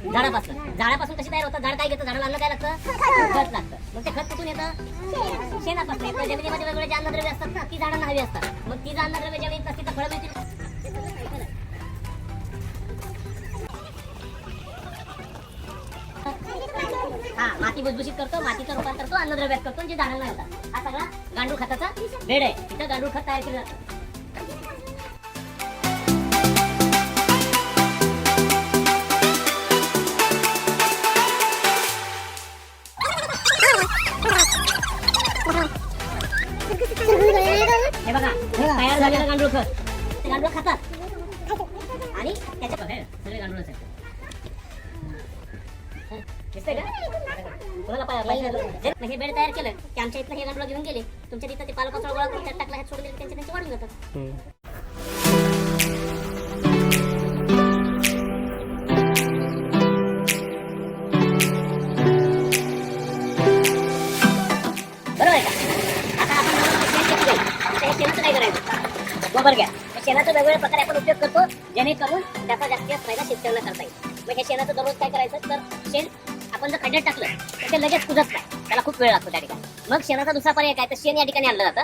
झाडापासून कशी तयार होतं? झाड काय घेतं? झाडाला अन्न काय लागतं? खत लागतं. मग ते खत कुठून येतं? शेणापासून येतं. जमिनीमध्ये वेगवेगळे अन्नद्रव्य असतात ना, ती झाडांना हवी असतात. मग ती अन्नद्रव्य ज्यावेळी येत असतील तर फळं मिळतील. हा, माती भुसभुशीत करतो, मातीचं रूपांतर करतो, अन्नद्रव्यात करतो, जे झाडांना येतात. हा सगळा गांडूळ खताचा बेड आहे. तिथं गांडूळ खत तयार केलं जातं. हे बघा, तयार झालेलं गांडूळ खत, ते गांडूळ खातात आणि त्याच्या सगळे गांडूळच आहेत. दिसतंय का? तुम्हाला हे बेड तयार केलं की आमच्या इथलं हे गांडूळ घेऊन गेले, तुमच्या तिथं ते पालपाचोळा गोळा करून त्यात टाकला, हे सोडून दिले, त्यांचे वाढून जातात. बरोबर आहे का? आता आपण शेणाचं काय करायचं? गोबर घ्या. शेणाचा वेगवेगळ्या प्रकारे आपण उपयोग करतो, जेणेकरून त्याचा जास्तीत जास्त फायदा शेतकऱ्यांना करता येईल. मग हे शेणाचं दररोज काय करायचं? तर शेण आपण जर खड्ड्यात टाकलं तर ते लगेच कुजत नाही, त्याला खूप वेळ लागतो त्या ठिकाणी. मग शेणाचा दुसरा पर्याय काय? तर शेण या ठिकाणी आणलं जातं.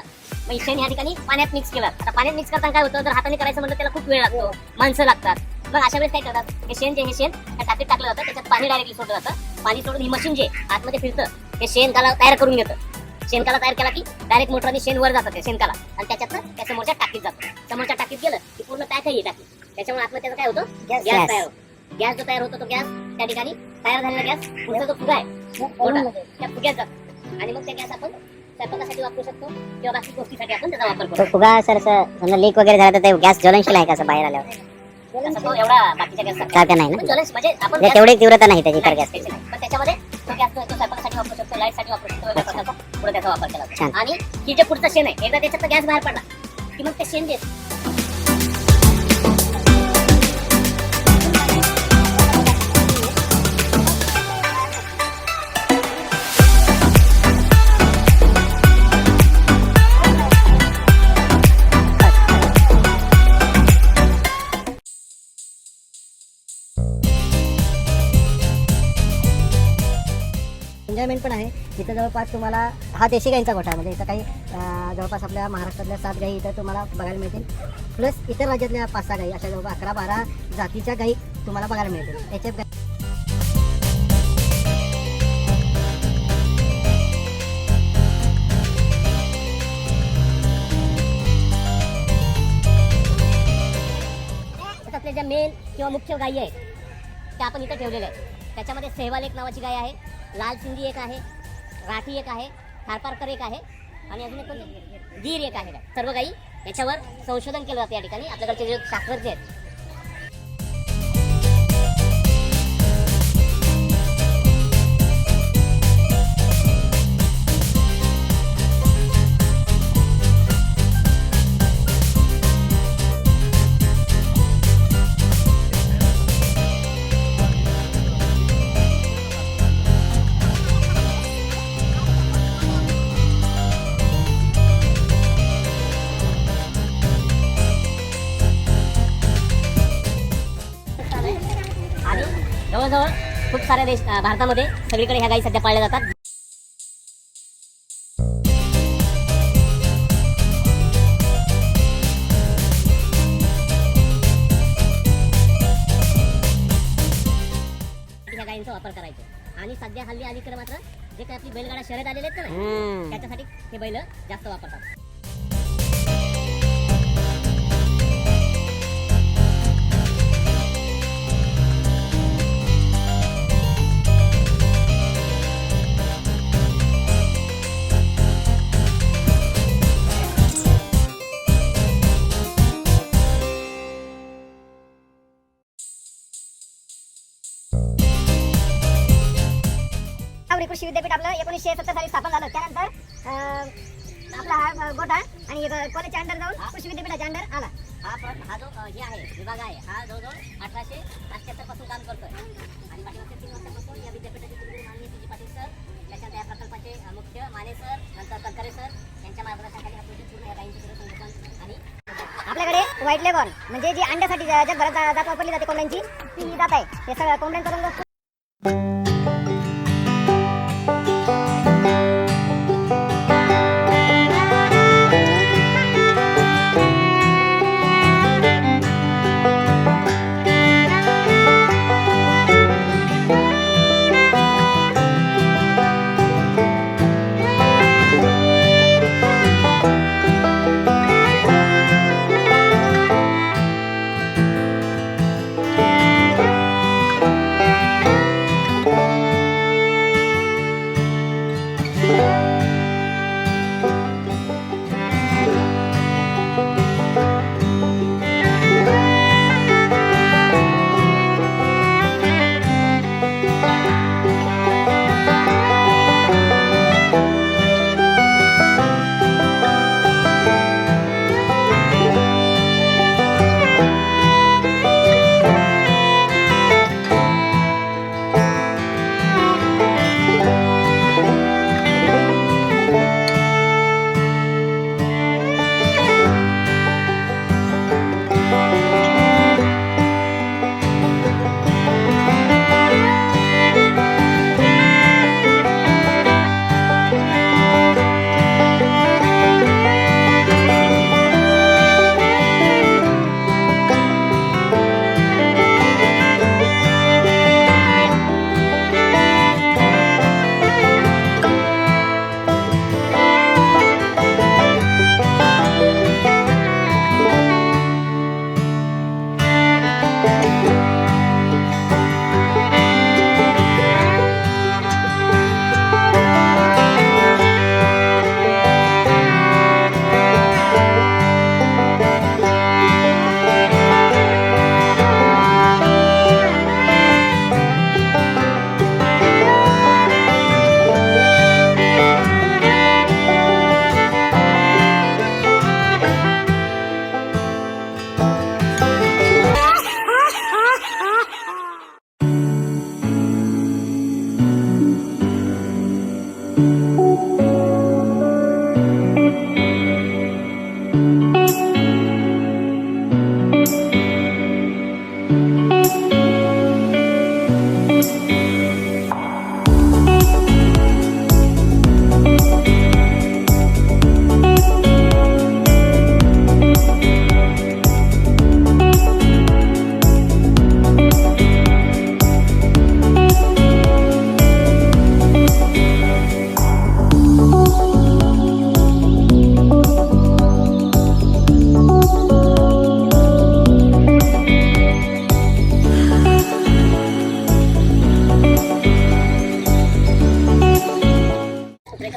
मग शेण या ठिकाणी पाण्यात मिक्स केलं. आता पाण्यात मिक्स करताना काय होतं? जर हाताने करायचं म्हटलं त्याला खूप वेळ लागतो, माणसं लागतात. मग अशा वेळेस काय करतात? हे शेण त्या टाकीत टाकलं जातं, त्याच्यात पाणी डायरेक्टली सोडलं जातं. पाणी सोडून ही मशीन जे आतमध्ये फिरतं ते शेणकाला तयार करून घेतं. शेणकाला तयार केला की डायरेक्ट मोटरने शेण वर जातं ते शेणकाला, आणि त्याच्यातनं त्या समोरच्या टाकीत जातं. समोरच्या टाकीत गेलं की पूर्ण पॅक आहे टाकी. त्याच्यामुळे आतमध्ये त्याचं काय होतं? गॅस तयार होतो. गॅस जो तयार होतो तो गॅस त्या ठिकाणी तयार झालेला गॅस पुढचा जो फुगा आहे त्या फुग्यात जातो, आणि मग त्या गॅस आपण स्वयंपाकासाठी वापरू शकतो किंवा बाकी गोष्टीसाठी आपण त्याचा वापर करतो. फुगा सर समजा लीक वगैरे झाला तर ते गॅस ज्वलनशील आहे का असं बाहेर आल्यावर? तो एवढा बाकीच्या गॅस सारखा नाही ना, ज्वलनशील म्हणजे आपण तेवढी तीव्रता नाही त्याची तर गॅस. पण त्याच्यामध्ये तो गॅस तो स्वयंपाकासाठी वापरू शकतो, लाईट साठी वापरू शकतो, वेगळ्या प्रकारचा पुढे त्याचा वापर केला जातो. आणि ही जे पुढचं शेण आहे, एकदा त्याच्यात गॅस बाहेर पडला की मग ते शेण जे एन्जॉयमेंट पण आहे. इथं जवळपास तुम्हाला हा देशी गाईंचा गोठा, म्हणजे इथं काही जवळपास आपल्या महाराष्ट्रातल्या 7 गाई इथं तुम्हाला बघायला मिळतील. प्लस इतर राज्यातल्या 5-6 गाई, अशा जवळ 11-12 जातीच्या गाई तुम्हाला बघायला मिळतील. त्याच्या आपल्या ज्या मेन किंवा मुख्य गायी आहेत त्या आपण इथं ठेवलेल्या आहेत. त्याच्यामध्ये सेहवाल एक नावाची गाय आहे, लाल सिंधी एक आहे, राठी एक आहे, थारपारकर एक आहे, आणि अजून एक कोणते गीर एक आहे. सर्व गायी याच्यावर संशोधन केलं जातं या ठिकाणी. आपल्याकडचे जे शास्त्रज्ञ आहेत जवळजवळ खूप साऱ्या देश भारतामध्ये सगळीकडे ह्या गायी सध्या पाळल्या जातात. ह्या गायींचा वापर करायचा. आणि सध्या हल्ली अलीकडे मात्र जे काही आपली बैलगाडा शर्यत आलेले आहेत ना, त्याच्यासाठी हे बैल जास्त वापरतात. कृषी विद्यापीठ आपलं 1970 साली स्थापन झालं. त्यानंतर आपला हा गोठा आणि कॉलेजच्या अंडर जाऊन कृषी विद्यापीठाच्या अंडर आला. हा जो हे आहे विभाग आहे, हा जवळजवळ 1878 पासून काम करतोय. आणि पाठीमागच्या 3 वर्षापासून या विद्यापीठाचे कुलगुरू माननीय पी.जी. पाटील सर, त्याच्यानंतर या प्रकल्पाचे मुख्य माने सर, नंतर तनकरे सर यांच्या मार्गदर्शनाखाली हा प्रोजेक्ट पूर्ण या गायींचे संगोपन. आणि आपल्याकडे व्हाईट लेगॉन म्हणजे जी अंड्यासाठी जगभरात जात वापरली जाते कोंबड्यांची ती जात आहे. हे सगळं कोंबड्यांचा रंग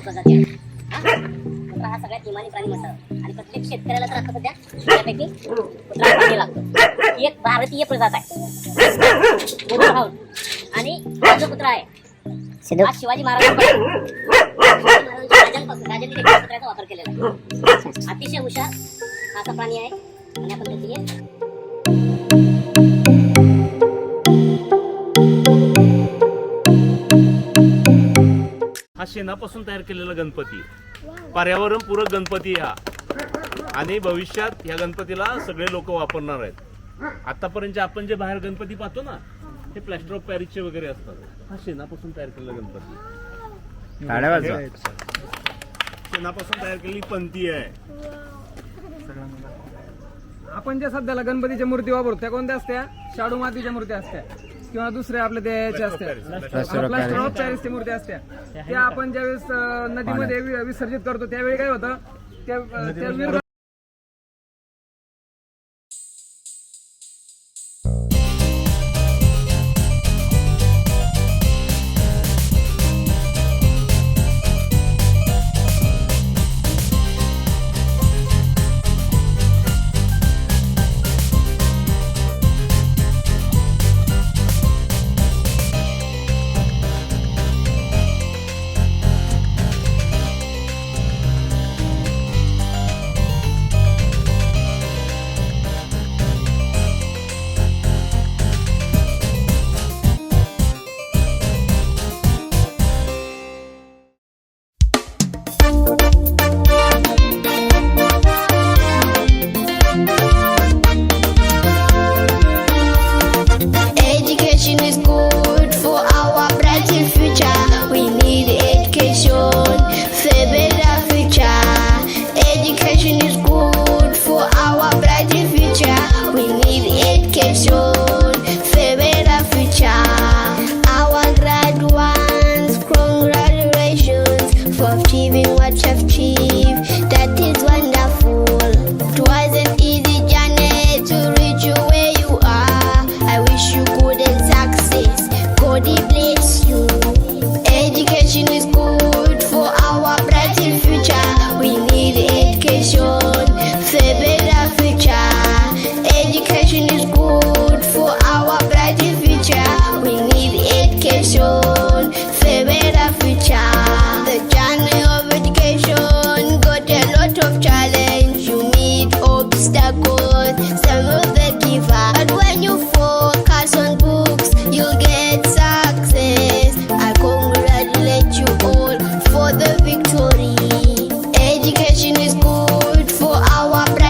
प्रजाती आहे. कुत्रा हा सगळ्यात इमानी प्राणी म्हणतात आणि प्रत्येक शेतकऱ्याला तर आता सध्या त्यापैकी कुत्रा पाणी लागतो. ही एक भारतीय प्रजात आहे मुरुड हाऊन. आणि हा जो कुत्रा आहे हा शिवाजी महाराजांपासून राजांनी देखील कुत्र्याचा वापर केलेला आहे. अतिशय हुशार हा असा प्राणी आहे आणि आपण त्याची हा शेणापासून तयार केलेला गणपती, पर्यावरण पूरक गणपती हा. आणि भविष्यात ह्या गणपतीला सगळे लोक वापरणार आहेत. आतापर्यंत आपण जे बाहेर गणपती पाहतो ना हे प्लॅस्टर ऑफ पॅरिसचे वगैरे असतात. हा शेणापासून तयार केलेला गणपती, शेणापासून तयार केलेली पंती आहे. आपण जे सध्याला गणपतीच्या मूर्ती वापरतो त्या कोणत्या असत्या? शाडू मातीच्या मूर्त्या असत्या किंवा दुसऱ्या आपल्या त्याच्या असत्या प्लास्टर ऑफ पॅरिसच्या मूर्त्या असत्या. त्या आपण ज्यावेळेस नदीमध्ये विसर्जित करतो त्यावेळी काय होतं, त्या truth, some of the giver. And when you fall,